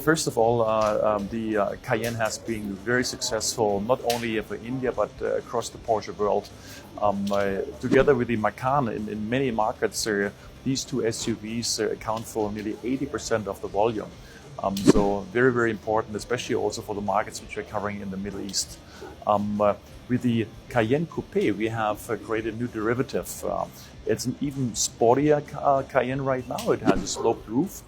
first of all, the Cayenne has been very successful, not only for India, but across the Porsche world. Together with the Macan in many markets, these two SUVs account for nearly 80% of the volume. So very, very important, especially also for the markets which we're covering in the Middle East. With the Cayenne Coupe, we have created a new derivative. It's an even sportier Cayenne right now. It has a sloped roof,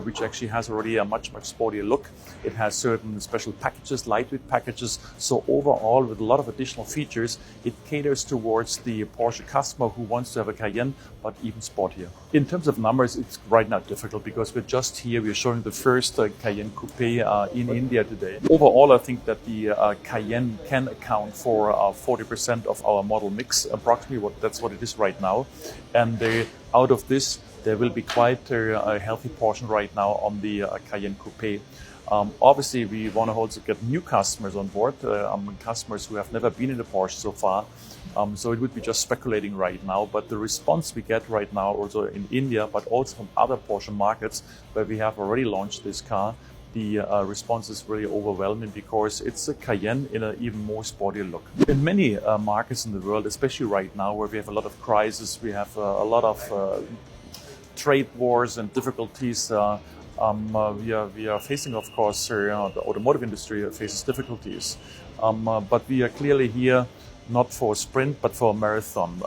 which actually has already a much sportier look. It has certain special packages, lightweight packages. So overall, with a lot of additional features, it caters towards the Porsche customer who wants to have a Cayenne, but even sportier. In terms of numbers, it's right now difficult because we're just here. We're showing the first Cayenne Coupe in India today. Overall, I think that the Cayenne can account for 40% of our model mix, approximately. That's what it is right now. And out of this, there will be quite a healthy portion right now on the Cayenne Coupe. Obviously, we want to also get new customers on board, customers who have never been in a Porsche so far. So it would be just speculating right now. But the response we get right now, also in India, but also from other Porsche markets where we have already launched this car, the response is really overwhelming because it's a Cayenne in an even more sporty look. In many markets in the world, especially right now where we have a lot of crisis, we have a lot of trade wars and difficulties. We are facing, of course, the automotive industry faces difficulties. But we are clearly here not for a sprint, but for a marathon.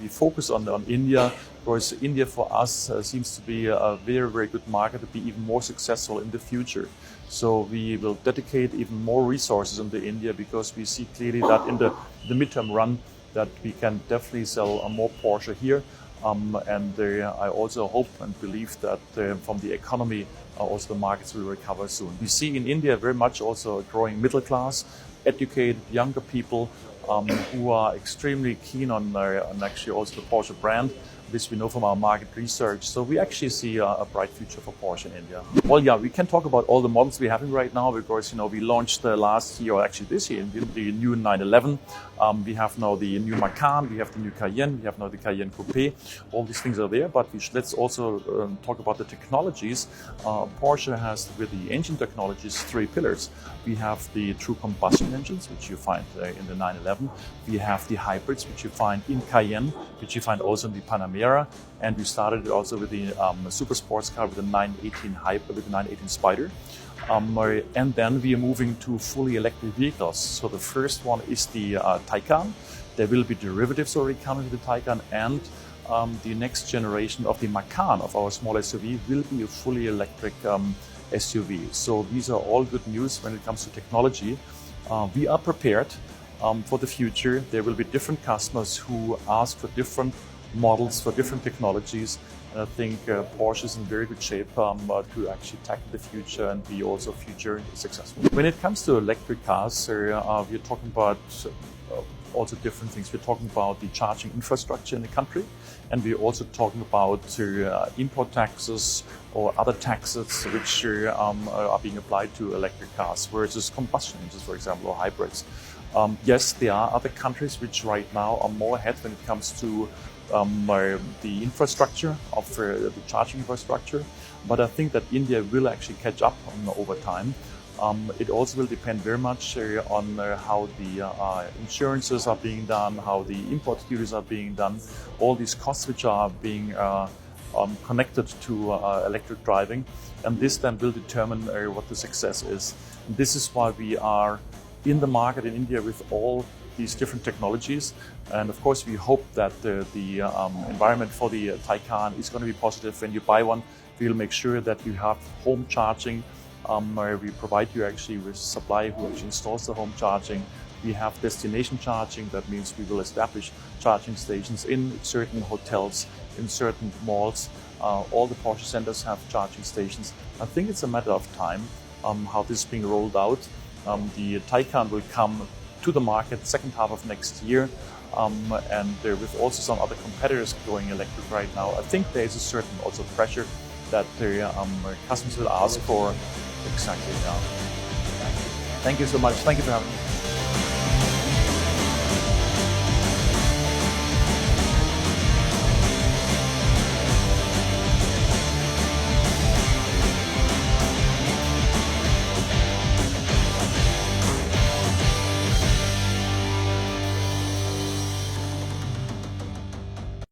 We focus on India, because India for us seems to be a very, very good market to be even more successful in the future. So we will dedicate even more resources into India because we see clearly that in the midterm run that we can definitely sell more Porsche here. I also hope and believe that from the economy, also the markets will recover soon. We see in India very much also a growing middle class, educated younger people who are extremely keen on actually also the Porsche brand. This we know from our market research. So we actually see a bright future for Porsche in India. Well, yeah, we can talk about all the models we're having right now because, we launched last year, or actually this year, the new 911. We have now the new Macan, we have the new Cayenne, we have now the Cayenne Coupe. All these things are there, but let's also talk about the technologies. Porsche has, with the engine technologies, 3 pillars. We have the true combustion engines, which you find in the 911. We have the hybrids, which you find in Cayenne, which you find also in the Panamera. And we started also with the super sports car with the 918 Hybrid, with the 918 Spider. And then we are moving to fully electric vehicles. So the first one is the Taycan. There will be derivatives already coming with the Taycan, and the next generation of the Macan, of our small SUV, will be a fully electric SUV. So these are all good news when it comes to technology. We are prepared for the future. There will be different customers who ask for different models, for different technologies. And I think Porsche is in very good shape to actually tackle the future and be also future successful. When it comes to electric cars, we're talking about also different things. We're talking about the charging infrastructure in the country, and we're also talking about import taxes or other taxes which are being applied to electric cars versus combustion engines, for example, or hybrids. Yes, there are other countries which right now are more ahead when it comes to the infrastructure of the charging infrastructure, but I think that India will actually catch up over time. It also will depend very much on how the insurances are being done, how the import duties are being done, all these costs which are being connected to electric driving, and this then will determine what the success is. And this is why we are in the market in India with all these different technologies, and of course we hope that the environment for the Taycan is going to be positive. When you buy one, we'll make sure that you have home charging. We provide you actually with supply who actually installs the home charging. We have destination charging. That means we will establish charging stations in certain hotels, in certain malls. All the Porsche centers have charging stations. I think it's a matter of time how this is being rolled out. The Taycan will come to the market second half of next year, and with also some other competitors going electric right now, I think there is a certain also pressure that customers will ask for. Exactly. Yeah. Thank you so much. Thank you for having me.